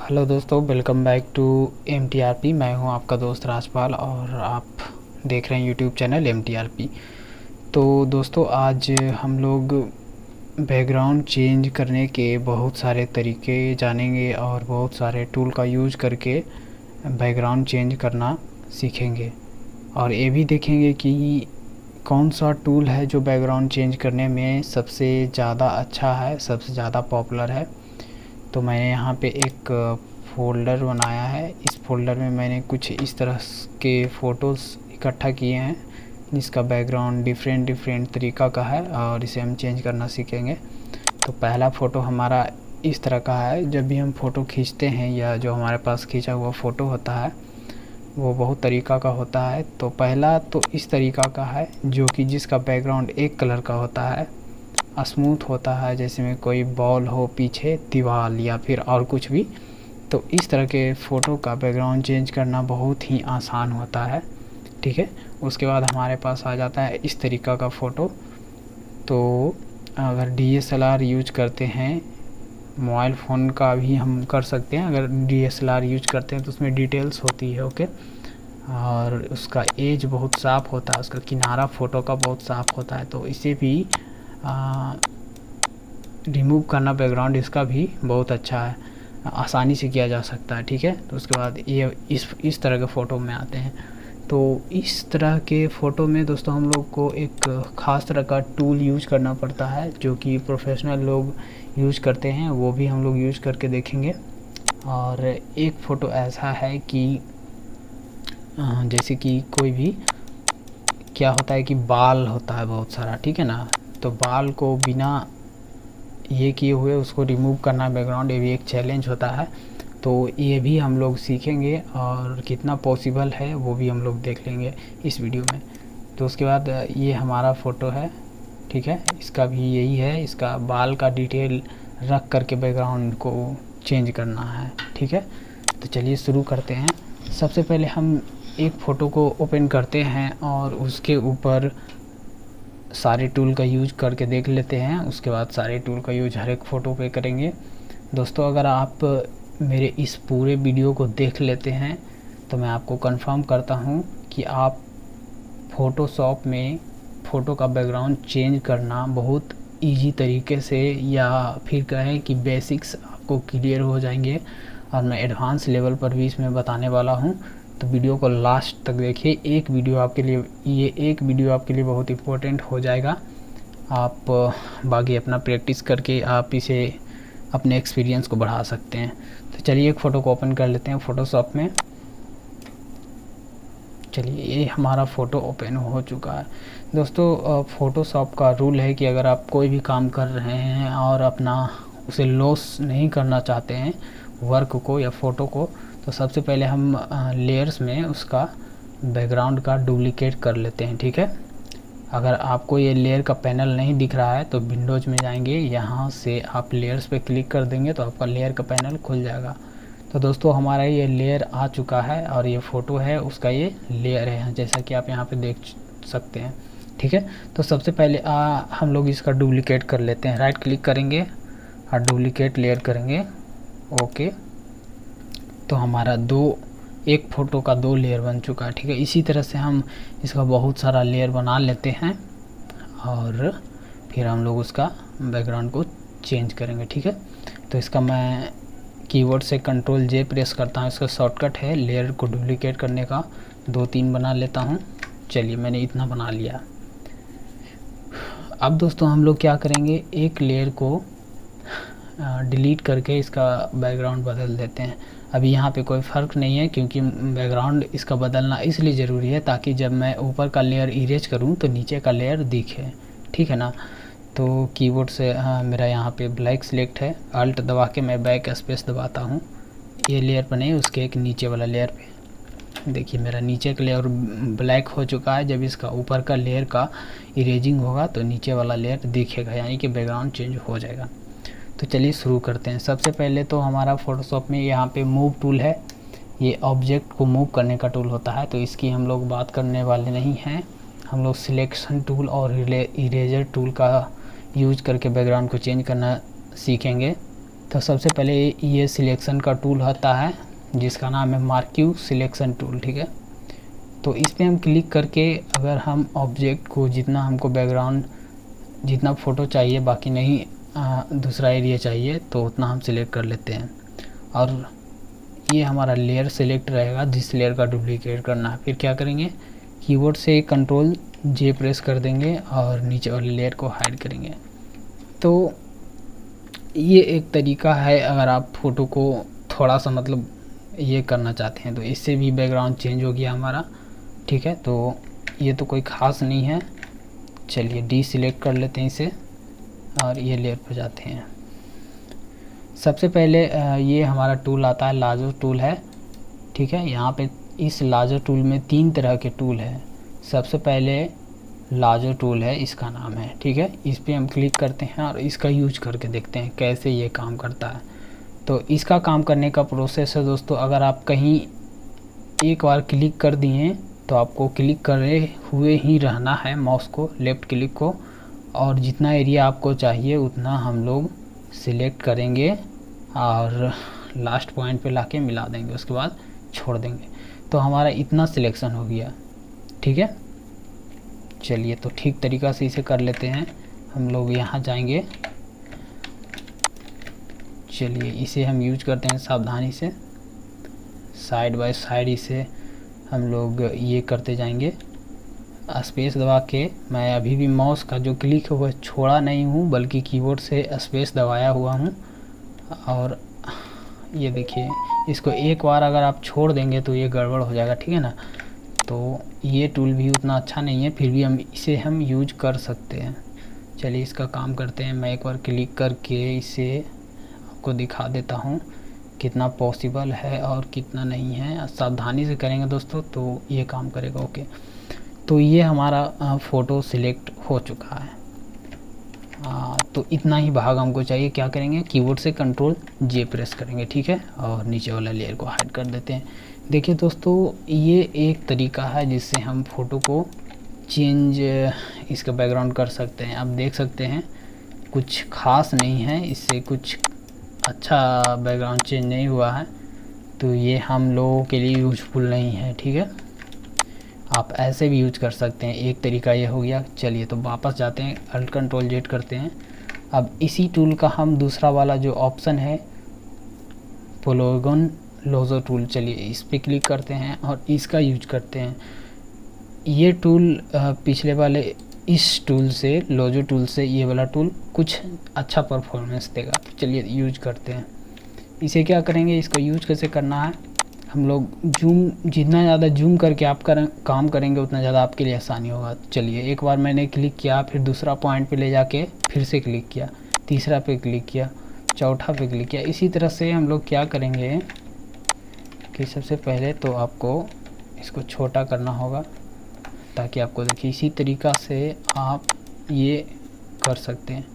Hello दोस्तों, welcome back to MTRP। मैं हूं आपका दोस्त राजपाल और आप देख रहे हैं यूट्यूब चैनल MTRP। तो दोस्तों, आज हम लोग बैकग्राउंड चेंज करने के बहुत सारे तरीके जानेंगे और बहुत सारे टूल का यूज़ करके बैकग्राउंड चेंज करना सीखेंगे। और ये भी देखेंगे कि कौन सा टूल है जो बैकग्राउंड चेंज करने में सबसे ज़्यादा अच्छा है, सबसे ज़्यादा पॉपुलर है। तो मैंने यहाँ पे एक फ़ोल्डर बनाया है। इस फ़ोल्डर में मैंने कुछ इस तरह के फ़ोटोज़ इकट्ठा किए हैं जिसका बैकग्राउंड डिफरेंट तरीक़ा का है और इसे हम चेंज करना सीखेंगे। तो पहला फ़ोटो हमारा इस तरह का है। जब भी हम फ़ोटो खींचते हैं या जो हमारे पास खींचा हुआ फ़ोटो होता है वो बहुत तरीक़ा का होता है। तो पहला तो इस तरीक़ा का है जो कि जिसका बैकग्राउंड एक कलर का होता है, स्मूथ होता है, जैसे में कोई बॉल हो पीछे, दीवार या फिर और कुछ भी। तो इस तरह के फ़ोटो का बैकग्राउंड चेंज करना बहुत ही आसान होता है। ठीक है, उसके बाद हमारे पास आ जाता है इस तरीक़ा का फ़ोटो। तो अगर DSLR यूज करते हैं, मोबाइल फ़ोन का भी हम कर सकते हैं। अगर DSLR यूज करते हैं तो उसमें डिटेल्स होती है, ओके, और उसका एज बहुत साफ़ होता है, उसका किनारा फ़ोटो का बहुत साफ़ होता है। तो इसे भी रिमूव करना बैकग्राउंड इसका भी बहुत अच्छा है, आसानी से किया जा सकता है। ठीक है, तो उसके बाद ये इस तरह के फ़ोटो में आते हैं। तो इस तरह के फ़ोटो में दोस्तों हम लोग को एक ख़ास तरह का टूल यूज करना पड़ता है जो कि प्रोफेशनल लोग यूज करते हैं, वो भी हम लोग यूज करके देखेंगे। और एक फ़ोटो ऐसा है कि जैसे कि कोई भी क्या होता है कि बाल होता है बहुत सारा, ठीक है ना। तो बाल को बिना ये किए हुए उसको रिमूव करना बैकग्राउंड, ये भी एक चैलेंज होता है। तो ये भी हम लोग सीखेंगे और कितना पॉसिबल है वो भी हम लोग देख लेंगे इस वीडियो में। तो उसके बाद ये हमारा फ़ोटो है, ठीक है, इसका भी यही है, इसका बाल का डिटेल रख करके बैकग्राउंड को चेंज करना है। ठीक है, तो चलिए शुरू करते हैं। सबसे पहले हम एक फ़ोटो को ओपन करते हैं और उसके ऊपर सारे टूल का यूज करके देख लेते हैं। उसके बाद सारे टूल का यूज हर एक फ़ोटो पे करेंगे। दोस्तों, अगर आप मेरे इस पूरे वीडियो को देख लेते हैं तो मैं आपको कंफर्म करता हूँ कि आप फ़ोटोशॉप में फ़ोटो का बैकग्राउंड चेंज करना बहुत इजी तरीके से, या फिर कहें कि बेसिक्स आपको क्लियर हो जाएंगे। और मैं एडवांस लेवल पर भी इसमें बताने वाला हूँ। तो वीडियो को लास्ट तक देखिए। ये एक वीडियो आपके लिए बहुत इम्पोर्टेंट हो जाएगा। आप बाकी अपना प्रैक्टिस करके आप इसे अपने एक्सपीरियंस को बढ़ा सकते हैं। तो चलिए एक फ़ोटो को ओपन कर लेते हैं फ़ोटोशॉप में। चलिए, ये हमारा फ़ोटो ओपन हो चुका है। दोस्तों, फ़ोटोशॉप का रूल है कि अगर आप कोई भी काम कर रहे हैं और अपना उसे लॉस नहीं करना चाहते हैं, वर्क को या फ़ोटो को, तो सबसे पहले हम लेयर्स में उसका बैकग्राउंड का डुप्लिकेट कर लेते हैं। ठीक है, अगर आपको ये लेयर का पैनल नहीं दिख रहा है तो विंडोज़ में जाएंगे, यहाँ से आप लेयर्स पे क्लिक कर देंगे तो आपका लेयर का पैनल खुल जाएगा। तो दोस्तों, हमारा ये लेयर आ चुका है और ये फ़ोटो है उसका, ये लेयर है जैसा कि आप यहाँ पे देख सकते हैं। ठीक है, तो सबसे पहले हम लोग इसका डुप्लिकेट कर लेते हैं। राइट क्लिक करेंगे और डुप्लिकेट लेयर करेंगे, ओके। तो हमारा एक फ़ोटो का 2 लेयर बन चुका है। ठीक है, इसी तरह से हम इसका बहुत सारा लेयर बना लेते हैं और फिर हम लोग उसका बैकग्राउंड को चेंज करेंगे। ठीक है, तो इसका मैं कीबोर्ड से Ctrl+J प्रेस करता हूँ। इसका शॉर्टकट है लेयर को डुप्लिकेट करने का। 2-3 बना लेता हूँ। चलिए, मैंने इतना बना लिया। अब दोस्तों हम लोग क्या करेंगे, एक लेयर को डिलीट करके इसका बैकग्राउंड बदल देते हैं। अभी यहाँ पे कोई फ़र्क नहीं है क्योंकि बैकग्राउंड इसका बदलना इसलिए ज़रूरी है ताकि जब मैं ऊपर का लेयर इरेज करूँ तो नीचे का लेयर दिखे। ठीक है ना। तो कीबोर्ड से मेरा यहाँ पे ब्लैक सिलेक्ट है, अल्ट दबा के मैं बैक स्पेस दबाता हूँ। ये लेयर पर नहीं, उसके एक नीचे वाला लेयर पे देखिए मेरा नीचे का लेयर ब्लैक हो चुका है। जब इसका ऊपर का लेयर का इरेजिंग होगा तो नीचे वाला लेयर दिखेगा, यानी कि बैकग्राउंड चेंज हो जाएगा। तो चलिए शुरू करते हैं। सबसे पहले तो हमारा फ़ोटोशॉप में यहाँ पे मूव टूल है। ये ऑब्जेक्ट को मूव करने का टूल होता है, तो इसकी हम लोग बात करने वाले नहीं हैं। हम लोग सिलेक्शन टूल और इरेजर टूल का यूज करके बैकग्राउंड को चेंज करना सीखेंगे। तो सबसे पहले ये सिलेक्शन का टूल होता है जिसका नाम है मार्क्यू सिलेक्शन टूल, ठीक है। तो इस पर हम क्लिक करके अगर हम ऑब्जेक्ट को जितना हमको बैकग्राउंड जितना फ़ोटो चाहिए, बाकी नहीं दूसरा एरिया चाहिए, तो उतना हम सिलेक्ट कर लेते हैं। और ये हमारा लेयर सिलेक्ट रहेगा जिस लेयर का डुप्लीकेट करना है। फिर क्या करेंगे, कीबोर्ड से कंट्रोल जे प्रेस कर देंगे और नीचे वाले लेयर को हाइड करेंगे। तो ये एक तरीका है अगर आप फ़ोटो को थोड़ा सा मतलब ये करना चाहते हैं। तो इससे भी बैकग्राउंड चेंज हो गया हमारा, ठीक है। तो ये तो कोई ख़ास नहीं है। चलिए डी सिलेक्ट कर लेते हैं इसे और ये लेयर पर जाते हैं। सबसे पहले ये हमारा टूल आता है, लाजो टूल है, ठीक है। यहाँ पे इस लाजो टूल में 3 तरह के टूल हैं। सबसे पहले लाजो टूल है, इसका नाम है, ठीक है। इस पर हम क्लिक करते हैं और इसका यूज करके देखते हैं कैसे ये काम करता है। तो इसका काम करने का प्रोसेस है दोस्तों, अगर आप कहीं एक बार क्लिक कर दिए तो आपको क्लिक करे हुए ही रहना है माउस को, लेफ़्ट क्लिक को, और जितना एरिया आपको चाहिए उतना हम लोग सिलेक्ट करेंगे और लास्ट पॉइंट पे लाके मिला देंगे, उसके बाद छोड़ देंगे। तो हमारा इतना सिलेक्शन हो गया, ठीक है। चलिए तो ठीक तरीक़ा से इसे कर लेते हैं। हम लोग यहाँ जाएंगे, चलिए इसे हम यूज करते हैं सावधानी से, साइड बाय साइड इसे हम लोग ये करते जाएंगे। स्पेस दबा के, मैं अभी भी माउस का जो क्लिक है वह छोड़ा नहीं हूँ, बल्कि कीबोर्ड से स्पेस दबाया हुआ हूँ। और ये देखिए, इसको एक बार अगर आप छोड़ देंगे तो ये गड़बड़ हो जाएगा, ठीक है ना। तो ये टूल भी उतना अच्छा नहीं है, फिर भी हम यूज कर सकते हैं। चलिए इसका काम करते हैं। मैं एक बार क्लिक करके इसे आपको दिखा देता हूँ कितना पॉसिबल है और कितना नहीं है। सावधानी से करेंगे दोस्तों तो ये काम करेगा, ओके। तो ये हमारा फ़ोटो सिलेक्ट हो चुका है। तो इतना ही भाग हमको चाहिए। क्या करेंगे, कीबोर्ड से कंट्रोल जे प्रेस करेंगे, ठीक है, और नीचे वाला लेयर को हाइड कर देते हैं। देखिए दोस्तों, ये एक तरीका है जिससे हम फ़ोटो को चेंज इसका बैकग्राउंड कर सकते हैं। आप देख सकते हैं कुछ ख़ास नहीं है, इससे कुछ अच्छा बैकग्राउंड चेंज नहीं हुआ है, तो ये हम लोगों के लिए यूजफुल नहीं है, ठीक है। आप ऐसे भी यूज कर सकते हैं, एक तरीका ये हो गया। चलिए तो वापस जाते हैं, अल्ट कंट्रोल जेड करते हैं। अब इसी टूल का हम दूसरा वाला जो ऑप्शन है पोलीगॉन लोजो टूल, चलिए इस पर क्लिक करते हैं और इसका यूज करते हैं। ये टूल पिछले वाले इस टूल से, लोजो टूल से, ये वाला टूल कुछ अच्छा परफॉर्मेंस देगा। तो चलिए यूज करते हैं। इसे क्या करेंगे, इसको यूज कैसे करना है, हम लोग जूम, जितना ज़्यादा जूम करके आप काम करेंगे उतना ज़्यादा आपके लिए आसानी होगा। चलिए एक बार मैंने क्लिक किया, फिर दूसरा पॉइंट पे ले जाके फिर से क्लिक किया, तीसरा पे क्लिक किया, चौथा पे क्लिक किया। इसी तरह से हम लोग क्या करेंगे कि सबसे पहले तो आपको इसको छोटा करना होगा ताकि आपको देखिए, इसी तरीक़ा से आप ये कर सकते हैं।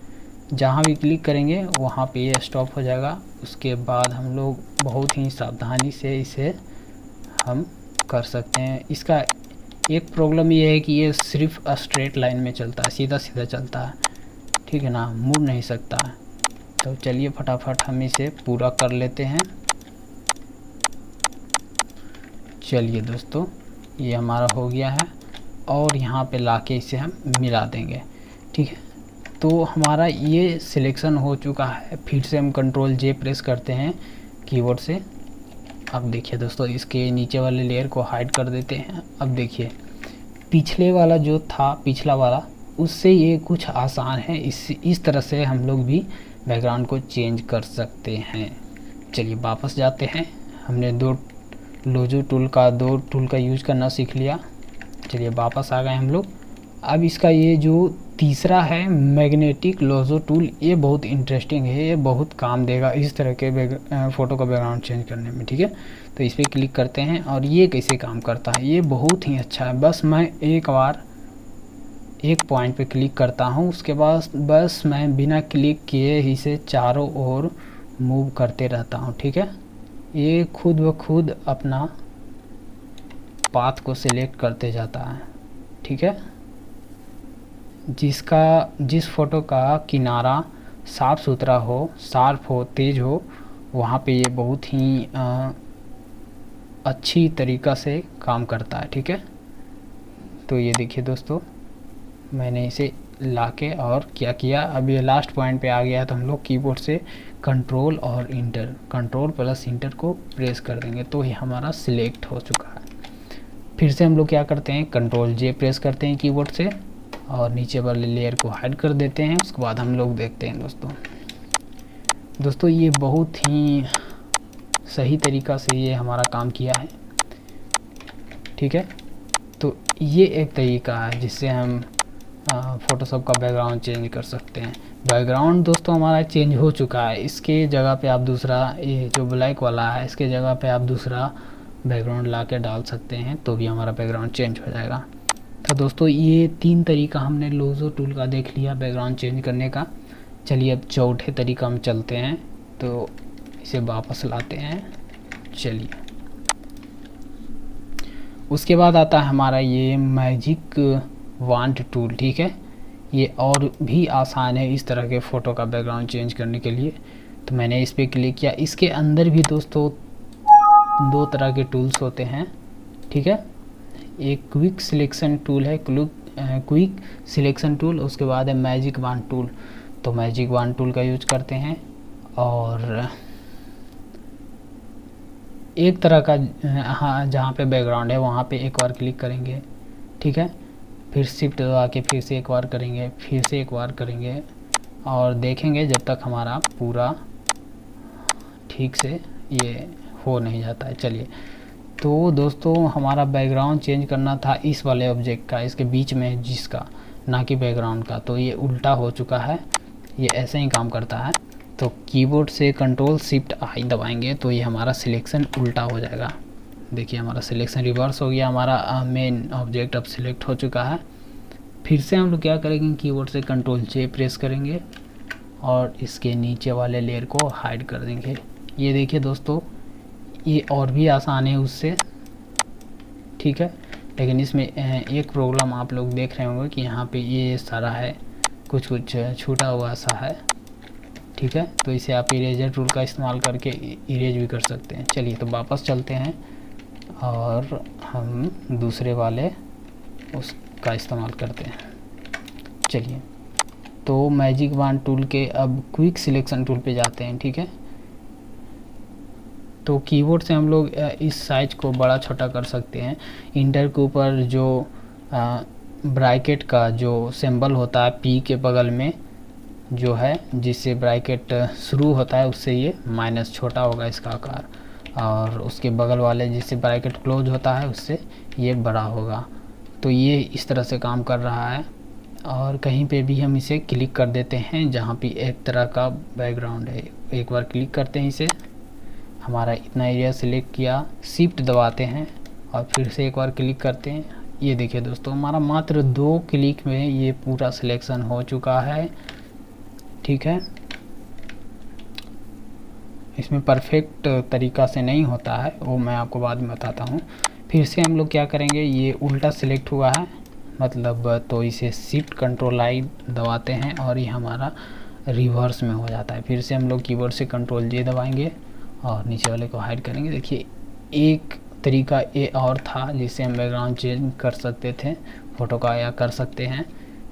जहाँ भी क्लिक करेंगे वहाँ पे ये स्टॉप हो जाएगा। उसके बाद हम लोग बहुत ही सावधानी से इसे हम कर सकते हैं। इसका एक प्रॉब्लम ये है कि ये सिर्फ स्ट्रेट लाइन में चलता है, सीधा सीधा चलता है, ठीक है ना, मुड़ नहीं सकता है। तो चलिए फटाफट हम इसे पूरा कर लेते हैं। चलिए दोस्तों, ये हमारा हो गया है और यहाँ पे लाके इसे हम मिला देंगे, ठीक है। तो हमारा ये सिलेक्शन हो चुका है। फिर से हम कंट्रोल जे प्रेस करते हैं कीबोर्ड से। अब देखिए दोस्तों, इसके नीचे वाले लेयर को हाइड कर देते हैं। अब देखिए पिछले वाला जो था, पिछला वाला, उससे ये कुछ आसान है। इस तरह से हम लोग भी बैकग्राउंड को चेंज कर सकते हैं। चलिए वापस जाते हैं। हमने दो टूल का यूज करना सीख लिया। चलिए वापस आ गए हम लोग। अब इसका ये जो तीसरा है मैग्नेटिक लोजो टूल, ये बहुत इंटरेस्टिंग है, ये बहुत काम देगा इस तरह के फ़ोटो का बैकग्राउंड चेंज करने में, ठीक है। तो इस पर क्लिक करते हैं और ये कैसे काम करता है, ये बहुत ही अच्छा है। बस मैं एक बार एक पॉइंट पे क्लिक करता हूँ, उसके बाद बस मैं बिना क्लिक किए ही से चारों ओर मूव करते रहता हूँ, ठीक है। ये खुद ब खुद अपना पाथ को सिलेक्ट करते जाता है, ठीक है। जिस फ़ोटो का किनारा साफ़ सुथरा हो, शार्प हो, तेज़ हो, वहाँ पे ये बहुत ही अच्छी तरीक़ा से काम करता है। ठीक है, तो ये देखिए दोस्तों, मैंने इसे लाके और क्या किया, अब ये लास्ट पॉइंट पे आ गया है, तो हम लोग कीबोर्ड से कंट्रोल और इंटर, कंट्रोल प्लस इंटर को प्रेस कर देंगे तो ये हमारा सिलेक्ट हो चुका है। फिर से हम लोग क्या करते हैं, कंट्रोल जे प्रेस करते हैं कीबोर्ड से और नीचे वाले लेयर को हाइड कर देते हैं। उसके बाद हम लोग देखते हैं दोस्तों ये बहुत ही सही तरीक़ा से ये हमारा काम किया है। ठीक है, तो ये एक तरीका है जिससे हम फ़ोटोशॉप का बैकग्राउंड चेंज कर सकते हैं। बैकग्राउंड दोस्तों हमारा चेंज हो चुका है, इसके जगह पे आप दूसरा, ये जो ब्लैक वाला है इसके जगह पे आप दूसरा बैकग्राउंड ला के डाल सकते हैं तो भी हमारा बैकग्राउंड चेंज हो जाएगा। तो दोस्तों ये 3 तरीका हमने लोजो टूल का देख लिया बैकग्राउंड चेंज करने का। चलिए अब चौथे तरीका में चलते हैं, तो इसे वापस लाते हैं। चलिए उसके बाद आता है हमारा ये मैजिक वांड टूल। ठीक है, ये और भी आसान है इस तरह के फ़ोटो का बैकग्राउंड चेंज करने के लिए। तो मैंने इस पर क्लिक किया। इसके अंदर भी दोस्तों 2 तरह के टूल्स होते हैं। ठीक है, एक क्विक सिलेक्शन टूल है, क्विक सिलेक्शन टूल, उसके बाद है मैजिक वांड टूल। तो मैजिक वांड टूल का यूज करते हैं और एक तरह का, हाँ, जहाँ पे बैकग्राउंड है वहाँ पे एक बार क्लिक करेंगे। ठीक है, फिर शिफ्ट दबा के फिर से एक बार करेंगे, फिर से एक बार करेंगे और देखेंगे जब तक हमारा पूरा ठीक से ये हो नहीं जाता है। चलिए, तो दोस्तों हमारा बैकग्राउंड चेंज करना था इस वाले ऑब्जेक्ट का, इसके बीच में जिसका, ना कि बैकग्राउंड का। तो ये उल्टा हो चुका है, ये ऐसे ही काम करता है। तो कीबोर्ड से कंट्रोल शिफ्ट आई दबाएंगे तो ये हमारा सिलेक्शन उल्टा हो जाएगा। देखिए हमारा सिलेक्शन रिवर्स हो गया, हमारा मेन ऑब्जेक्ट अब सिलेक्ट हो चुका है। फिर से हम लोग क्या करेंगे, कीबोर्ड से कंट्रोल जे प्रेस करेंगे और इसके नीचे वाले लेयर को हाइड कर देंगे। ये देखिए दोस्तों, ये और भी आसान है उससे। ठीक है, लेकिन इसमें एक प्रॉब्लम आप लोग देख रहे होंगे कि यहाँ पे ये सारा है, कुछ छूटा हुआ सा है। ठीक है, तो इसे आप इरेजर टूल का इस्तेमाल करके इरेज भी कर सकते हैं। चलिए तो वापस चलते हैं और हम दूसरे वाले उसका इस्तेमाल करते हैं। चलिए, तो मैजिक वांड टूल के अब क्विक सिलेक्शन टूल पे जाते हैं। ठीक है, तो कीबोर्ड से हम लोग इस साइज को बड़ा छोटा कर सकते हैं। इंटर के ऊपर जो ब्रैकेट का जो सिंबल होता है पी के बगल में जो है, जिससे ब्रैकेट शुरू होता है, उससे ये माइनस छोटा होगा इसका आकार, और उसके बगल वाले जिससे ब्रैकेट क्लोज होता है उससे ये बड़ा होगा। तो ये इस तरह से काम कर रहा है। और कहीं पे भी हम इसे क्लिक कर देते हैं जहाँ पे एक तरह का बैकग्राउंड है, एक बार क्लिक करते हैं इसे, हमारा इतना एरिया सिलेक्ट किया, शिफ्ट दबाते हैं और फिर से एक बार क्लिक करते हैं। ये देखिए दोस्तों, हमारा मात्र 2 क्लिक में ये पूरा सिलेक्शन हो चुका है। ठीक है, इसमें परफेक्ट तरीक़ा से नहीं होता है, वो मैं आपको बाद में बताता हूँ। फिर से हम लोग क्या करेंगे, ये उल्टा सिलेक्ट हुआ है मतलब, तो इसे शिफ्ट कंट्रोल आई दबाते हैं और ये हमारा रिवर्स में हो जाता है। फिर से हम लोग कीबोर्ड से कंट्रोल जे दबाएंगे और नीचे वाले को हाइड करेंगे। देखिए एक तरीका ये और था जिससे हम बैकग्राउंड चेंज कर सकते थे फ़ोटो का, या कर सकते हैं।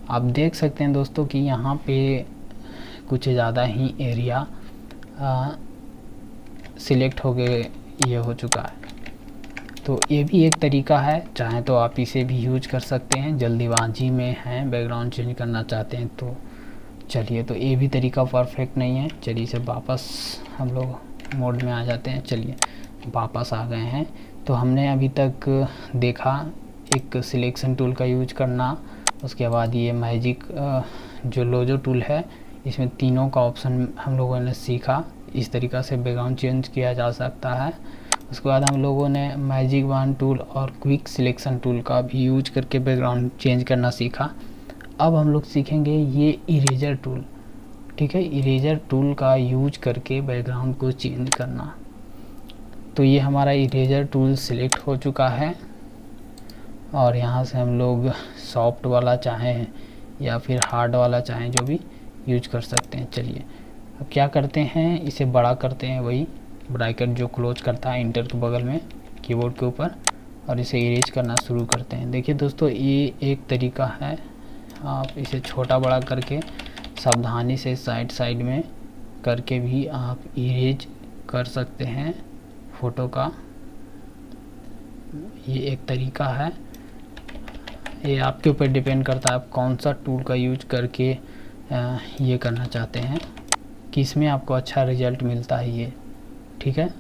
आप देख सकते हैं दोस्तों कि यहाँ पे कुछ ज़्यादा ही एरिया सिलेक्ट हो गए, ये हो चुका है। तो ये भी एक तरीका है, चाहे तो आप इसे भी यूज कर सकते हैं, जल्दीबाजी में हैं बैकग्राउंड चेंज करना चाहते हैं तो। चलिए, तो ये भी तरीका परफेक्ट नहीं है। चलिए इसे वापस हम लोग मोड में आ जाते हैं। चलिए वापस आ गए हैं। तो हमने अभी तक देखा एक सिलेक्शन टूल का यूज करना, उसके बाद ये मैजिक जो लोजो टूल है, इसमें तीनों का ऑप्शन हम लोगों ने सीखा, इस तरीक़ा से बैकग्राउंड चेंज किया जा सकता है। उसके बाद हम लोगों ने मैजिक वांड टूल और क्विक सिलेक्शन टूल का भी यूज करके बैकग्राउंड चेंज करना सीखा। अब हम लोग सीखेंगे ये इरेजर टूल। ठीक है, इरेजर टूल का यूज करके बैकग्राउंड को चेंज करना। तो ये हमारा इरेजर टूल सिलेक्ट हो चुका है और यहाँ से हम लोग सॉफ्ट वाला चाहें या फिर हार्ड वाला चाहें, जो भी यूज कर सकते हैं। चलिए अब क्या करते हैं, इसे बड़ा करते हैं, वही ब्रैकेट जो क्लोज करता है इंटर के बगल में कीबोर्ड के ऊपर, और इसे इरेज करना शुरू करते हैं। देखिए दोस्तों, ये एक तरीका है, आप इसे छोटा बड़ा करके सावधानी से साइड साइड में करके भी आप इरेज कर सकते हैं फ़ोटो का। ये एक तरीका है, ये आपके ऊपर डिपेंड करता है आप कौन सा टूल का यूज करके ये करना चाहते हैं, कि इसमें आपको अच्छा रिजल्ट मिलता है ये, ठीक है।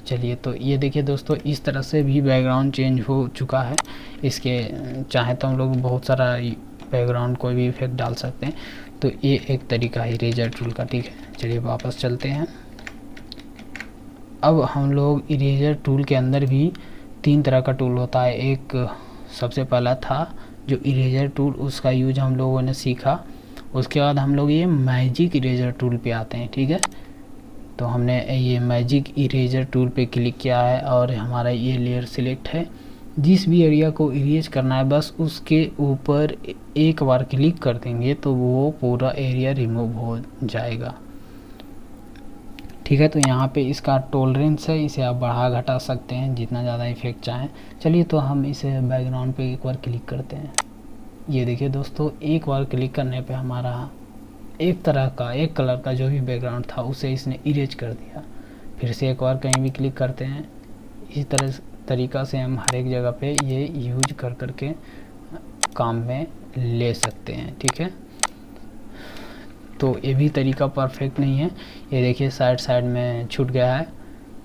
चलिए तो ये देखिए दोस्तों, इस तरह से भी बैकग्राउंड चेंज हो चुका है। इसके चाहे तो हम लोग बहुत सारा बैकग्राउंड कोई भी इफेक्ट डाल सकते हैं। तो ये एक तरीका है इरेजर टूल का, ठीक है। चलिए वापस चलते हैं। अब हम लोग इरेजर टूल के अंदर भी 3 तरह का टूल होता है। एक सबसे पहला था जो इरेजर टूल, उसका यूज हम लोगों ने सीखा। उसके बाद हम लोग ये मैजिक इरेजर टूल पे आते हैं, ठीक है। तो हमने ये मैजिक इरेजर टूल पे क्लिक किया है और हमारा ये लेयर सिलेक्ट है। जिस भी एरिया को इरेज करना है बस उसके ऊपर एक बार क्लिक कर देंगे तो वो पूरा एरिया रिमूव हो जाएगा, ठीक है। तो यहाँ पे इसका टॉलरेंस है, इसे आप बढ़ा घटा सकते हैं जितना ज़्यादा इफेक्ट चाहें। चलिए तो हम इसे बैकग्राउंड पे एक बार क्लिक करते हैं। ये देखिए दोस्तों, एक बार क्लिक करने पे हमारा एक तरह का, एक कलर का जो भी बैकग्राउंड था उसे इसने इरेज कर दिया। फिर से एक बार कहीं भी क्लिक करते हैं। इस तरीका से हम हर एक जगह पे ये यूज कर करके काम में ले सकते हैं, ठीक है। तो ये भी तरीका परफेक्ट नहीं है, ये देखिए साइड साइड में छूट गया है।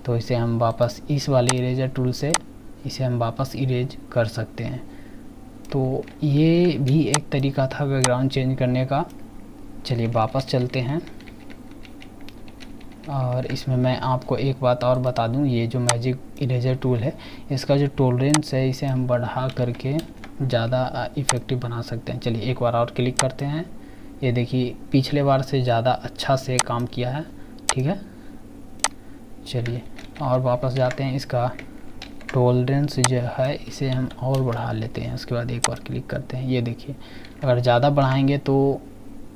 तो इसे हम वापस इस वाले इरेजर टूल से इसे हम वापस इरेज कर सकते हैं। तो ये भी एक तरीका था बैकग्राउंड चेंज करने का। चलिए वापस चलते हैं, और इसमें मैं आपको एक बात और बता दूं, ये जो मैजिक इरेजर टूल है इसका जो टॉलरेंस है इसे हम बढ़ा करके ज़्यादा इफ़ेक्टिव बना सकते हैं। चलिए एक बार और क्लिक करते हैं। ये देखिए पिछले बार से ज़्यादा अच्छा से काम किया है, ठीक है। चलिए और वापस जाते हैं, इसका टॉलरेंस जो है इसे हम और बढ़ा लेते हैं। उसके बाद एक बार क्लिक करते हैं। ये देखिए अगर ज़्यादा बढ़ाएंगे तो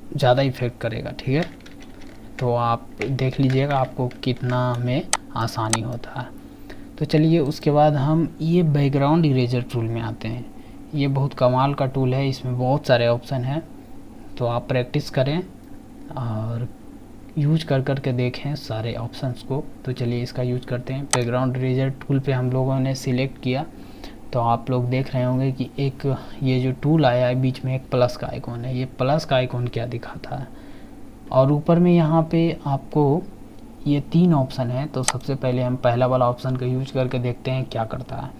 ज़्यादा इफेक्ट करेगा, ठीक है। तो आप देख लीजिएगा आपको कितना में आसानी होता है। तो चलिए उसके बाद हम ये बैकग्राउंड इरेजर टूल में आते हैं। ये बहुत कमाल का टूल है, इसमें बहुत सारे ऑप्शन हैं। तो आप प्रैक्टिस करें और यूज कर कर के देखें सारे ऑप्शंस को। तो चलिए इसका यूज करते हैं। बैकग्राउंड इरेजर टूल पे हम लोगों ने सिलेक्ट किया, तो आप लोग देख रहे होंगे कि एक ये जो टूल आया है बीच में एक प्लस का आइकॉन है। ये प्लस का आइकॉन क्या दिखाता है, और ऊपर में यहाँ पे आपको ये 3 ऑप्शन है। तो सबसे पहले हम पहला वाला ऑप्शन का यूज करके देखते हैं क्या करता है।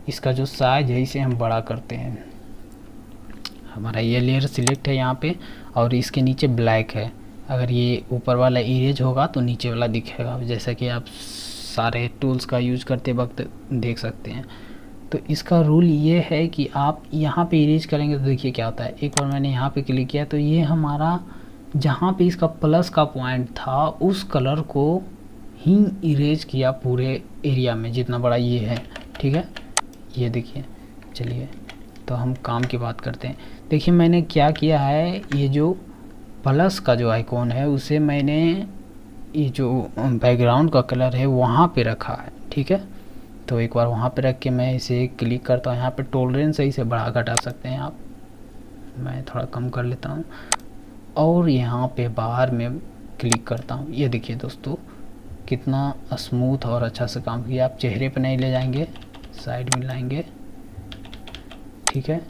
इसका जो साइज है इसे हम बड़ा करते हैं। हमारा ये लेयर सिलेक्ट है यहाँ पे, और इसके नीचे ब्लैक है। अगर ये ऊपर वाला इरेज होगा तो नीचे वाला दिखेगा, जैसा कि आप सारे टूल्स का यूज करते वक्त देख सकते हैं। तो इसका रूल ये है कि आप यहाँ पे इरेज करेंगे तो देखिए क्या होता है। एक बार मैंने यहाँ पे क्लिक किया तो ये हमारा जहाँ पे इसका प्लस का पॉइंट था उस कलर को ही इरेज किया पूरे एरिया में जितना बड़ा ये है, ठीक है। ये देखिए, चलिए तो हम काम की बात करते हैं। देखिए मैंने क्या किया है, ये जो प्लस का जो आइकॉन है उसे मैंने ये जो बैकग्राउंड का कलर है वहाँ पे रखा है, ठीक है। तो एक बार वहाँ पे रख के मैं इसे क्लिक करता हूँ। यहाँ पे टॉलरेंस है, इसे बढ़ा घटा सकते हैं आप। मैं थोड़ा कम कर लेता हूँ और यहाँ पे बाहर में क्लिक करता हूँ। ये देखिए दोस्तों कितना स्मूथ और अच्छा से काम किया। आप चेहरे पे नहीं ले जाएंगे, साइड में लाएंगे, ठीक है।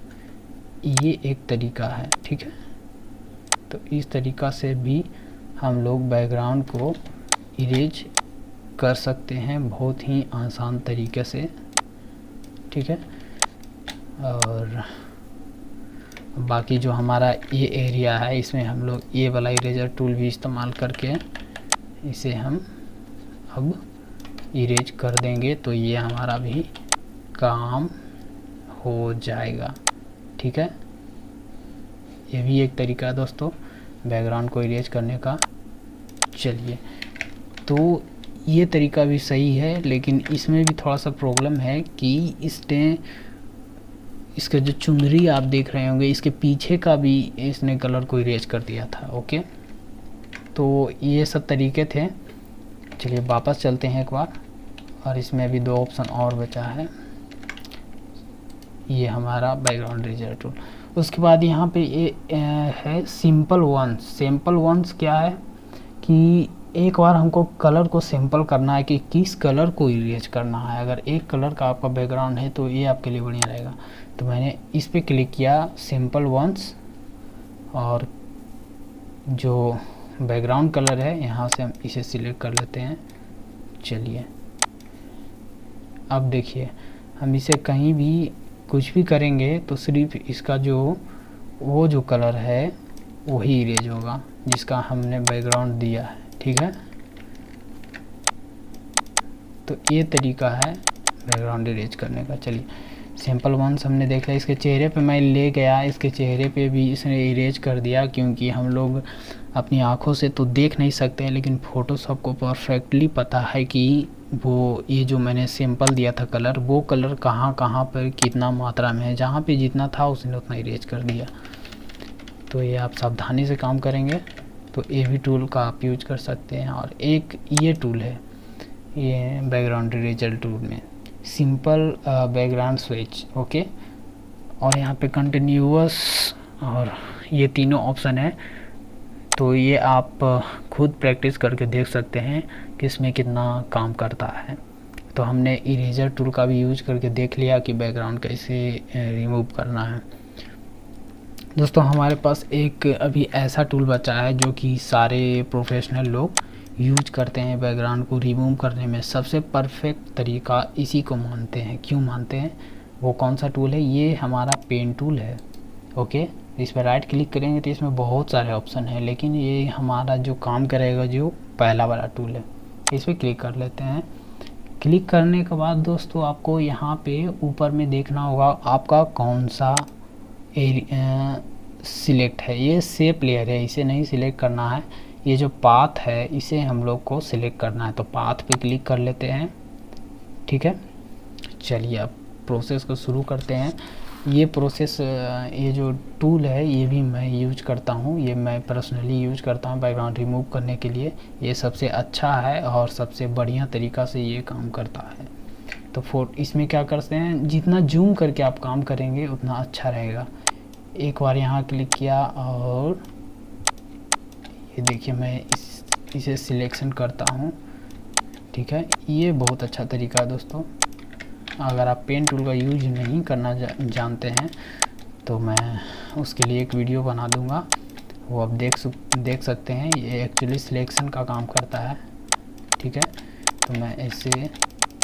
ये एक तरीका है, ठीक है। तो इस तरीका से भी हम लोग बैकग्राउंड को इरेज कर सकते हैं बहुत ही आसान तरीके से, ठीक है। और बाकी जो हमारा ये एरिया है इसमें हम लोग ये वाला इरेजर टूल भी इस्तेमाल करके इसे हम अब इरेज कर देंगे तो ये हमारा भी काम हो जाएगा, ठीक है। ये भी एक तरीका है दोस्तों बैकग्राउंड को इरेज करने का। चलिए तो ये तरीका भी सही है, लेकिन इसमें भी थोड़ा सा प्रॉब्लम है कि इसने इसका जो चुनरी आप देख रहे होंगे, इसके पीछे का भी इसने कलर को इरेज कर दिया था। ओके, तो ये सब तरीके थे। चलिए वापस चलते हैं एक बार, और इसमें भी 2 ऑप्शन और बचा है। ये हमारा बैकग्राउंड इरेजर टूल। उसके बाद यहाँ पे ये है सिंपल वंस। सिंपल वंस क्या है कि एक बार हमको कलर को सिंपल करना है कि किस कलर को इरेज करना है। अगर एक कलर का आपका बैकग्राउंड है तो ये आपके लिए बढ़िया रहेगा। तो मैंने इस पर क्लिक किया, सिंपल वंस, और जो बैकग्राउंड कलर है यहाँ से हम इसे सिलेक्ट कर लेते हैं। चलिए अब देखिए, हम इसे कहीं भी कुछ भी करेंगे तो सिर्फ इसका वो जो कलर है वही इरेज होगा जिसका हमने बैकग्राउंड दिया है। ठीक है, तो ये तरीका है बैकग्राउंड इरेज करने का। चलिए सिंपल वंस हमने देख लिया। इसके चेहरे पे मैं ले गया, इसके चेहरे पे भी इसने इरेज कर दिया, क्योंकि हम लोग अपनी आँखों से तो देख नहीं सकते, लेकिन फ़ोटोशॉप को परफेक्टली पता है कि वो ये जो मैंने सिंपल दिया था कलर, वो कलर कहाँ कहाँ पर कितना मात्रा में है, जहाँ पे जितना था उसने उतना इरेज कर दिया। तो ये आप सावधानी से काम करेंगे तो ये भी टूल का आप यूज कर सकते हैं। और एक ये टूल है, ये बैकग्राउंड इरेजर टूल में सिंपल बैकग्राउंड स्विच। ओके, और यहाँ पे कंटिन्यूअस और ये तीनों ऑप्शन है। तो ये आप खुद प्रैक्टिस करके देख सकते हैं कि इसमें कितना काम करता है। तो हमने इरेजर टूल का भी यूज करके देख लिया कि बैकग्राउंड कैसे रिमूव करना है। दोस्तों हमारे पास एक अभी ऐसा टूल बचा है जो कि सारे प्रोफेशनल लोग यूज करते हैं बैकग्राउंड को रिमूव करने में। सबसे परफेक्ट तरीका इसी को मानते हैं। क्यों मानते हैं? वो कौन सा टूल है? ये हमारा पेन टूल है। ओके, इस पर राइट क्लिक करेंगे तो इसमें बहुत सारे ऑप्शन हैं, लेकिन ये हमारा जो काम करेगा जो पहला वाला टूल है, इस पर क्लिक कर लेते हैं। क्लिक करने के बाद दोस्तों आपको यहाँ पे ऊपर में देखना होगा आपका कौन सा सिलेक्ट है। ये शेप लेयर है, इसे नहीं सिलेक्ट करना है। ये जो पाथ है इसे हम लोग को सिलेक्ट करना है, तो पाथ पे क्लिक कर लेते हैं। ठीक है, चलिए अब प्रोसेस को शुरू करते हैं। ये प्रोसेस, ये जो टूल है ये भी मैं यूज करता हूँ, ये मैं पर्सनली यूज करता हूँ बैकग्राउंड रिमूव करने के लिए। ये सबसे अच्छा है और सबसे बढ़िया तरीका से ये काम करता है। तो इसमें क्या करते हैं, जितना जूम करके आप काम करेंगे उतना अच्छा रहेगा। एक बार यहाँ क्लिक किया और ये देखिए मैं इसे सिलेक्शन करता हूँ। ठीक है, ये बहुत अच्छा तरीका है दोस्तों। अगर आप पेन टूल का यूज नहीं करना जानते हैं तो मैं उसके लिए एक वीडियो बना दूंगा, वो आप देख सकते हैं। ये एक्चुअली सिलेक्शन का काम करता है। ठीक है, तो मैं इसे,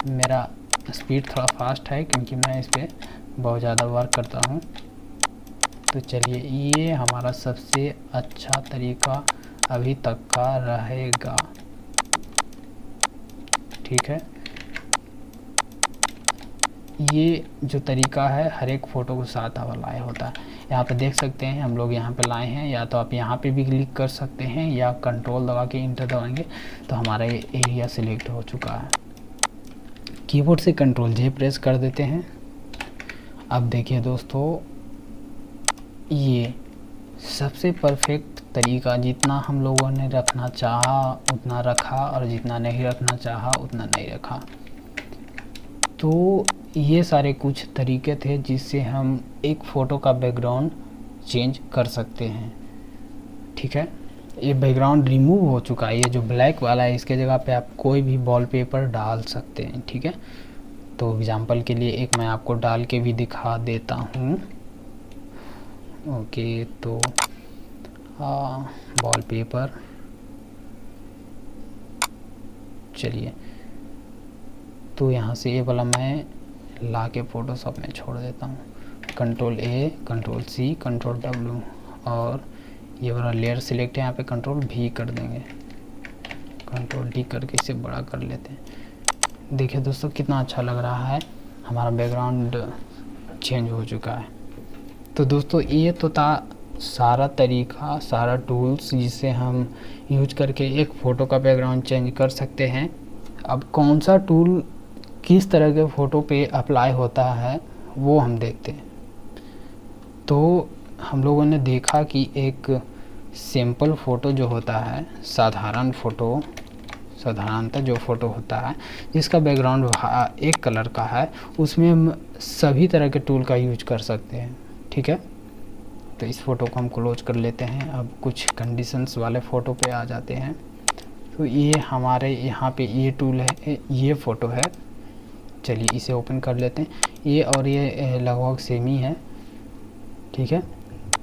मेरा स्पीड थोड़ा फास्ट है क्योंकि मैं इस पर बहुत ज़्यादा वर्क करता हूँ। तो चलिए, ये हमारा सबसे अच्छा तरीका अभी तक का रहेगा। ठीक है, ये जो तरीका है हर एक फ़ोटो को साथ वाला होता है। यहाँ पे देख सकते हैं हम लोग यहाँ पे लाए हैं, या तो आप यहाँ पे भी क्लिक कर सकते हैं या कंट्रोल दबा के इंटर दबाएंगे तो हमारा ये एरिया सिलेक्ट हो चुका है। कीबोर्ड से कंट्रोल जे प्रेस कर देते हैं। अब देखिए दोस्तों, ये सबसे परफेक्ट तरीका, जितना हम लोगों ने रखना चाहा उतना रखा और जितना नहीं रखना चाहा उतना नहीं रखा। तो ये सारे कुछ तरीके थे जिससे हम एक फ़ोटो का बैकग्राउंड चेंज कर सकते हैं। ठीक है, ये बैकग्राउंड रिमूव हो चुका है। ये जो ब्लैक वाला है इसके जगह पे आप कोई भी वॉलपेपर डाल सकते हैं। ठीक है, तो एग्जांपल के लिए एक मैं आपको डाल के भी दिखा देता हूँ। ओके, तो वॉलपेपर, चलिए, तो यहाँ से ये वाला मैं ला के फ़ोटोशॉप में छोड़ देता हूँ। Control A, control C, control W, और ये वाला लेयर सिलेक्ट है, यहाँ पे कंट्रोल भी कर देंगे, कंट्रोल डी करके इसे बड़ा कर लेते हैं। देखिए दोस्तों कितना अच्छा लग रहा है, हमारा बैकग्राउंड चेंज हो चुका है। तो दोस्तों ये तो था सारा तरीका, सारा टूल्स जिससे हम यूज करके एक फ़ोटो का बैकग्राउंड चेंज कर सकते हैं। अब कौन सा टूल किस तरह के फ़ोटो पे अप्लाई होता है वो हम देखते हैं। तो हम लोगों ने देखा कि एक सिंपल फ़ोटो जो होता है, साधारणतः जो फ़ोटो होता है जिसका बैकग्राउंड एक कलर का है, उसमें हम सभी तरह के टूल का यूज कर सकते हैं। ठीक है, तो इस फ़ोटो को हम क्लोज कर लेते हैं। अब कुछ कंडीशंस वाले फ़ोटो पे आ जाते हैं। तो ये हमारे यहाँ पे ये टूल है, ये फ़ोटो है। चलिए इसे ओपन कर लेते हैं। ये और ये लगभग सेम ही है। ठीक है,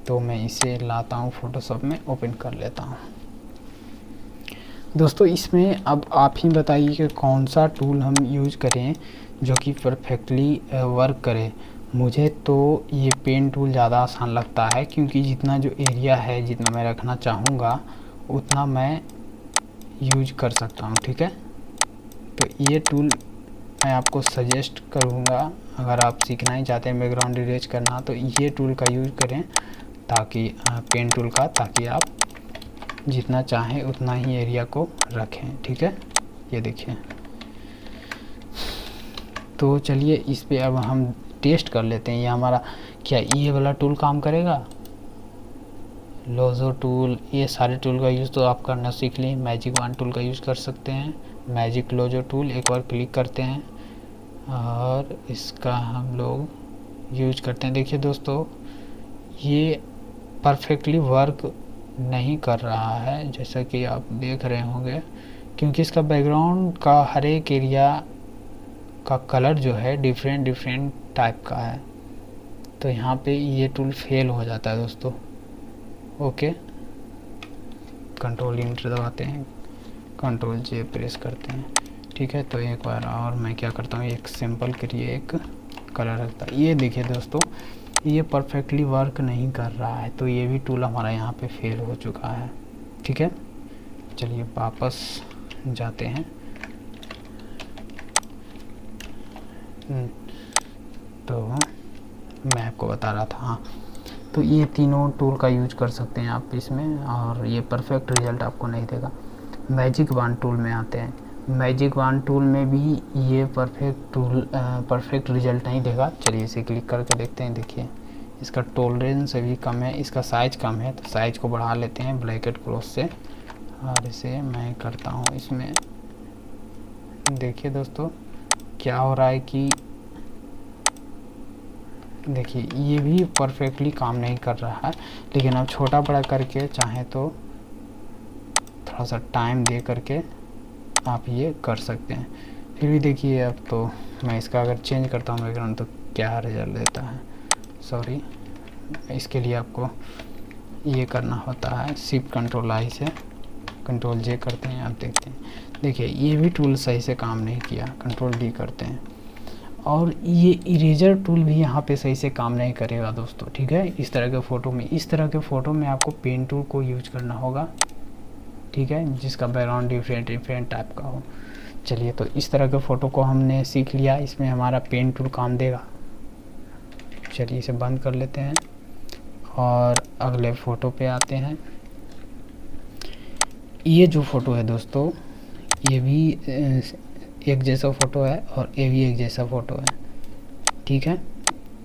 तो मैं इसे लाता हूँ फ़ोटोशॉप में, ओपन कर लेता हूँ। दोस्तों इसमें अब आप ही बताइए कि कौन सा टूल हम यूज़ करें जो कि परफेक्टली वर्क करे। मुझे तो ये पेन टूल ज़्यादा आसान लगता है, क्योंकि जितना जो एरिया है, जितना मैं रखना चाहूँगा उतना मैं यूज कर सकता हूँ। ठीक है, तो ये टूल मैं आपको सजेस्ट करूँगा, अगर आप सीखना ही चाहते हैं बैकग्राउंड इरेज करना, तो ये टूल का यूज़ करें, ताकि पेन टूल का, ताकि आप जितना चाहें उतना ही एरिया को रखें। ठीक है, ये देखिए। तो चलिए इस पे अब हम टेस्ट कर लेते हैं, ये हमारा क्या ये वाला टूल काम करेगा। लोजो टूल, ये सारे टूल का यूज़ तो आप करना सीख लें। मैजिक वन टूल का यूज़ कर सकते हैं, मैजिक लोजो टूल एक बार क्लिक करते हैं और इसका हम लोग यूज करते हैं। देखिए दोस्तों, ये परफेक्टली वर्क नहीं कर रहा है, जैसा कि आप देख रहे होंगे, क्योंकि इसका बैकग्राउंड का हर एक एरिया का कलर जो है डिफरेंट टाइप का है। तो यहाँ पे ये टूल फेल हो जाता है दोस्तों। ओके, कंट्रोल इंटर दबाते हैं, कंट्रोल जे प्रेस करते हैं। ठीक है, तो एक बार और मैं क्या करता हूँ, एक सिंपल के लिए एक कलर रखता है। ये देखिए दोस्तों, ये परफेक्टली वर्क नहीं कर रहा है, तो ये भी टूल हमारा यहाँ पे फेल हो चुका है। ठीक है, चलिए वापस जाते हैं। तो मैं आपको बता रहा था, हाँ, तो ये तीनों टूल का यूज कर सकते हैं आप इसमें, और ये परफेक्ट रिजल्ट आपको नहीं देगा। मैजिक वन टूल में आते हैं, मैजिक वन टूल में भी ये परफेक्ट रिजल्ट नहीं देगा। चलिए इसे क्लिक करके देखते हैं। देखिए इसका टॉलरेंस भी कम है, इसका साइज़ कम है, तो साइज़ को बढ़ा लेते हैं ब्रैकेट क्लोज से, और इसे मैं करता हूँ इसमें। देखिए दोस्तों क्या हो रहा है कि देखिए ये भी परफेक्टली काम नहीं कर रहा है, लेकिन आप छोटा बड़ा करके चाहें तो थोड़ा सा टाइम दे करके आप ये कर सकते हैं। फिर भी देखिए, अब तो मैं इसका अगर चेंज करता हूँ बैकग्राउंड तो क्या रिजल्ट देता है। सॉरी, इसके लिए आपको ये करना होता है, शिफ्ट कंट्रोल आई से कंट्रोल जे करते हैं, आप देखते हैं। देखिए ये भी टूल सही से काम नहीं किया, कंट्रोल डी करते हैं, और ये इरेजर टूल भी यहाँ पे सही से काम नहीं करेगा दोस्तों। ठीक है, इस तरह के फ़ोटो में आपको पेन टूल को यूज करना होगा। ठीक है, जिसका बैकग्राउंड डिफरेंट टाइप का हो। चलिए, तो इस तरह के फ़ोटो को हमने सीख लिया, इसमें हमारा पेन टूल काम देगा। चलिए इसे बंद कर लेते हैं और अगले फ़ोटो पे आते हैं। ये जो फ़ोटो है दोस्तों, ये भी एक जैसा फ़ोटो है और ये भी एक जैसा फ़ोटो है। ठीक है,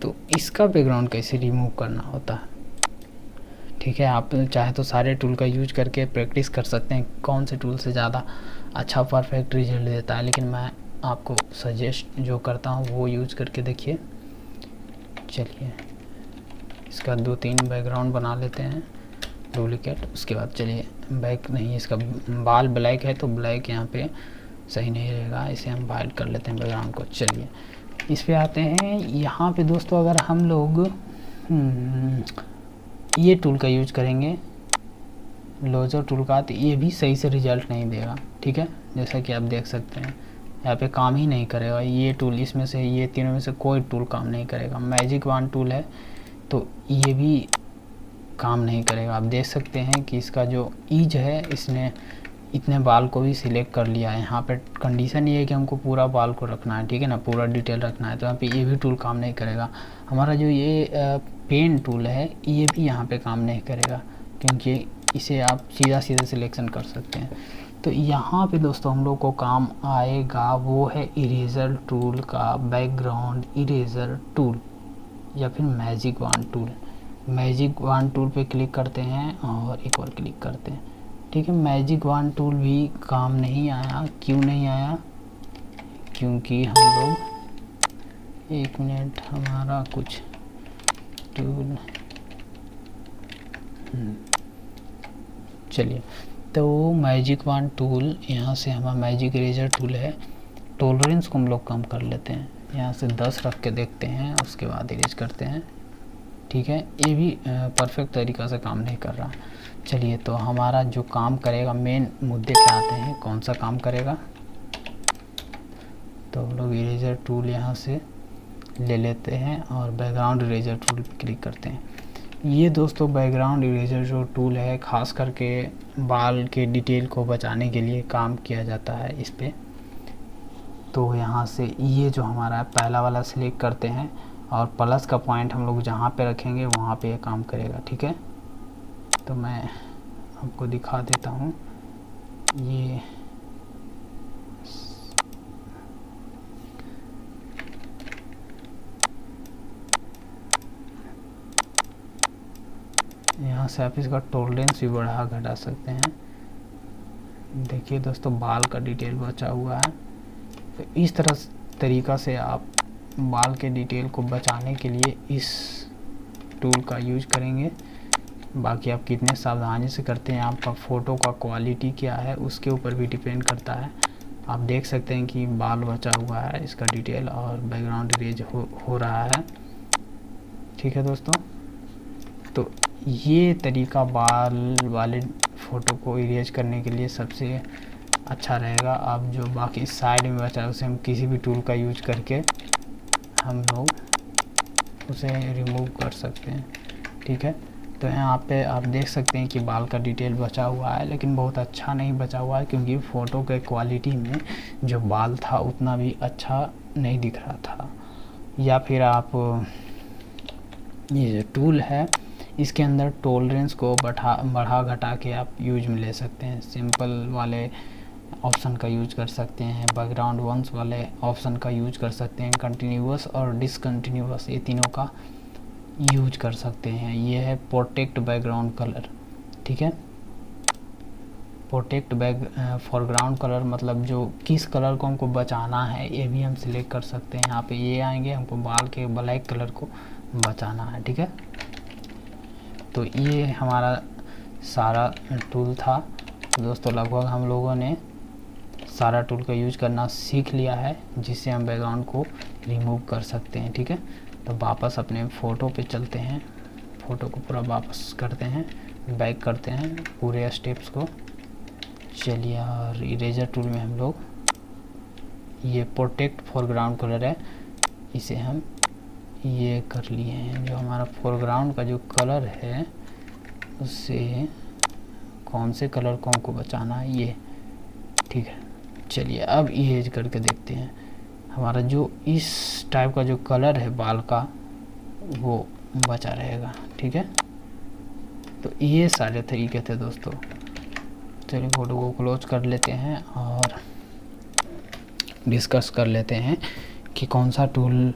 तो इसका बैकग्राउंड कैसे रिमूव करना होता है। ठीक है, आप चाहे तो सारे टूल का यूज करके प्रैक्टिस कर सकते हैं कौन से टूल से ज़्यादा अच्छा परफेक्ट रिजल्ट देता है, लेकिन मैं आपको सजेस्ट जो करता हूँ वो यूज करके देखिए। चलिए इसका 2-3 बैकग्राउंड बना लेते हैं डुप्लीकेट। उसके बाद चलिए बैक नहीं, इसका बाल ब्लैक है तो ब्लैक यहाँ पे सही नहीं रहेगा, इसे हम वाइट कर लेते हैं बैकग्राउंड को। चलिए इस पे आते हैं। यहाँ पे दोस्तों अगर हम लोग ये टूल का यूज करेंगे, लोजर टूल का, तो ये भी सही से रिजल्ट नहीं देगा। ठीक है, जैसा कि आप देख सकते हैं यहाँ पे काम ही नहीं करेगा ये टूल, इसमें से ये तीनों में से कोई टूल काम नहीं करेगा। मैजिक वन टूल है तो ये भी काम नहीं करेगा। आप देख सकते हैं कि इसका जो ईज है, इसने इतने बाल को भी सिलेक्ट कर लिया है। यहाँ पे कंडीशन ये है कि हमको पूरा बाल को रखना है, ठीक है ना, पूरा डिटेल रखना है, तो यहाँ पे ये भी टूल काम नहीं करेगा। हमारा जो ये पेन टूल है ये भी यहाँ पे काम नहीं kरेगा, क्योंकि इसे आप सीधा सिलेक्शन कर सकते हैं। तो यहाँ पे दोस्तों हम लोग को काम आएगा वो है इरेजर टूल का बैकग्राउंड इरेजर टूल या फिर magic one tool. Magic one tool पे क्लिक करते हैं और एक और क्लिक करते हैं। ठीक है, मैजिक वन टूल भी काम नहीं आया। क्यों नहीं आया? क्योंकि हम लोग, एक मिनट, हमारा कुछ टूल, चलिए, तो मैजिक वन टूल, यहाँ से हमारा मैजिक इरेजर टूल है, टॉलरेंस को हम लोग कम कर लेते हैं, यहाँ से 10 रख के देखते हैं, उसके बाद इरेज करते हैं। ठीक है, ये भी परफेक्ट तरीक़ा से काम नहीं कर रहा। चलिए, तो हमारा जो काम करेगा, मेन मुद्दे पे आते हैं, कौन सा काम करेगा। तो हम लोग इरेजर टूल यहाँ से ले लेते हैं और बैकग्राउंड इरेजर टूल पे क्लिक करते हैं। ये दोस्तों बैकग्राउंड इरेजर जो टूल है, ख़ास करके बाल के डिटेल को बचाने के लिए काम किया जाता है इस पर। तो यहाँ से ये जो हमारा पहला वाला सिलेक्ट करते हैं और प्लस का पॉइंट हम लोग जहाँ पे रखेंगे वहाँ पे ये काम करेगा। ठीक है, तो मैं आपको दिखा देता हूँ। ये यहाँ से आप इसका टॉलरेंस भी बढ़ा घटा सकते हैं। देखिए दोस्तों, बाल का डिटेल बचा हुआ है। तो इस तरीक़ा से आप बाल के डिटेल को बचाने के लिए इस टूल का यूज करेंगे। बाकी आप कितने सावधानी से करते हैं, आपका फ़ोटो का क्वालिटी क्या है, उसके ऊपर भी डिपेंड करता है। आप देख सकते हैं कि बाल बचा हुआ है, इसका डिटेल और बैकग्राउंड इरेज हो रहा है। ठीक है दोस्तों, तो ये तरीका बाल वाले फ़ोटो को इरेज करने के लिए सबसे अच्छा रहेगा। आप जो बाकी साइड में बचा है उसे हम किसी भी टूल का यूज करके हम लोग उसे रिमूव कर सकते हैं। ठीक है, तो यहाँ पे आप देख सकते हैं कि बाल का डिटेल बचा हुआ है, लेकिन बहुत अच्छा नहीं बचा हुआ है, क्योंकि फ़ोटो के क्वालिटी में जो बाल था उतना भी अच्छा नहीं दिख रहा था। या फिर आप ये जो टूल है इसके अंदर टॉलरेंस को बढ़ा घटा के आप यूज में ले सकते हैं। सिंपल वाले ऑप्शन का यूज कर सकते हैं, बैकग्राउंड वंस वाले ऑप्शन का यूज कर सकते हैं, कंटिन्यूअस और डिसकंटिन्यूअस, ये तीनों का यूज कर सकते हैं। ये है प्रोटेक्ट बैकग्राउंड कलर। ठीक है, प्रोटेक्ट फोरग्राउंड कलर मतलब जो किस कलर को हमको बचाना है ये भी हम सिलेक्ट कर सकते हैं। यहाँ पे ये आएंगे, हमको बाल के ब्लैक कलर को बचाना है। ठीक है, तो ये हमारा सारा टूल था दोस्तों। लगभग हम लोगों ने सारा टूल का यूज करना सीख लिया है, जिससे हम बैकग्राउंड को रिमूव कर सकते हैं। ठीक है, तो वापस अपने फ़ोटो पे चलते हैं, फ़ोटो को पूरा वापस करते हैं, बैक करते हैं पूरे स्टेप्स को। चलिए, और इरेजर टूल में हम लोग ये प्रोटेक्ट फोरग्राउंड कलर है, इसे हम ये कर लिए हैं। जो हमारा फोरग्राउंड का जो कलर है उससे कौन से कलर को हमको बचाना है, ये। ठीक है, चलिए अब इरेज करके देखते हैं। हमारा जो इस टाइप का जो कलर है बाल का वो बचा रहेगा। ठीक है, तो ये सारे तरीके थे दोस्तों। चलिए फ़ोटो को क्लोज कर लेते हैं और डिस्कस कर लेते हैं कि कौन सा टूल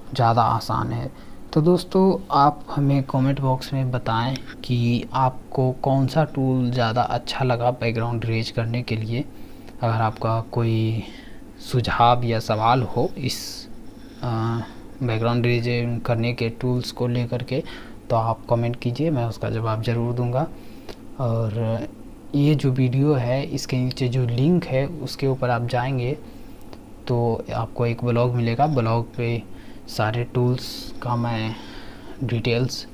ज़्यादा आसान है। तो दोस्तों, आप हमें कमेंट बॉक्स में बताएं कि आपको कौन सा टूल ज़्यादा अच्छा लगा बैकग्राउंड इरेज करने के लिए। अगर आपका कोई सुझाव या सवाल हो इस बैकग्राउंड इरेज करने के टूल्स को लेकर के, तो आप कमेंट कीजिए, मैं उसका जवाब ज़रूर दूंगा। और ये जो वीडियो है इसके नीचे जो लिंक है उसके ऊपर आप जाएंगे तो आपको एक ब्लॉग मिलेगा। ब्लॉग पे सारे टूल्स का मैं डिटेल्स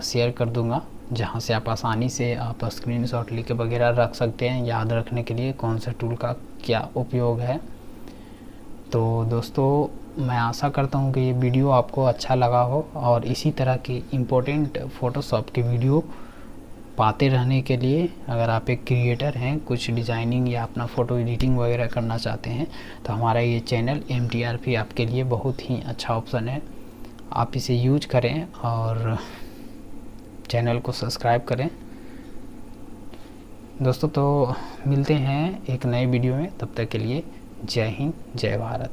शेयर कर दूंगा, जहां से आप आसानी से आप स्क्रीनशॉट लेके वगैरह रख सकते हैं, याद रखने के लिए कौन से टूल का क्या उपयोग है। तो दोस्तों, मैं आशा करता हूं कि ये वीडियो आपको अच्छा लगा हो, और इसी तरह की इम्पोर्टेंट फ़ोटोशॉप के वीडियो पाते रहने के लिए अगर आप एक क्रिएटर हैं, कुछ डिज़ाइनिंग या अपना फ़ोटो एडिटिंग वगैरह करना चाहते हैं, तो हमारा ये चैनल MTRP आपके लिए बहुत ही अच्छा ऑप्शन है। आप इसे यूज करें और चैनल को सब्सक्राइब करें दोस्तों। तो मिलते हैं एक नए वीडियो में, तब तक के लिए जय हिंद, जय भारत।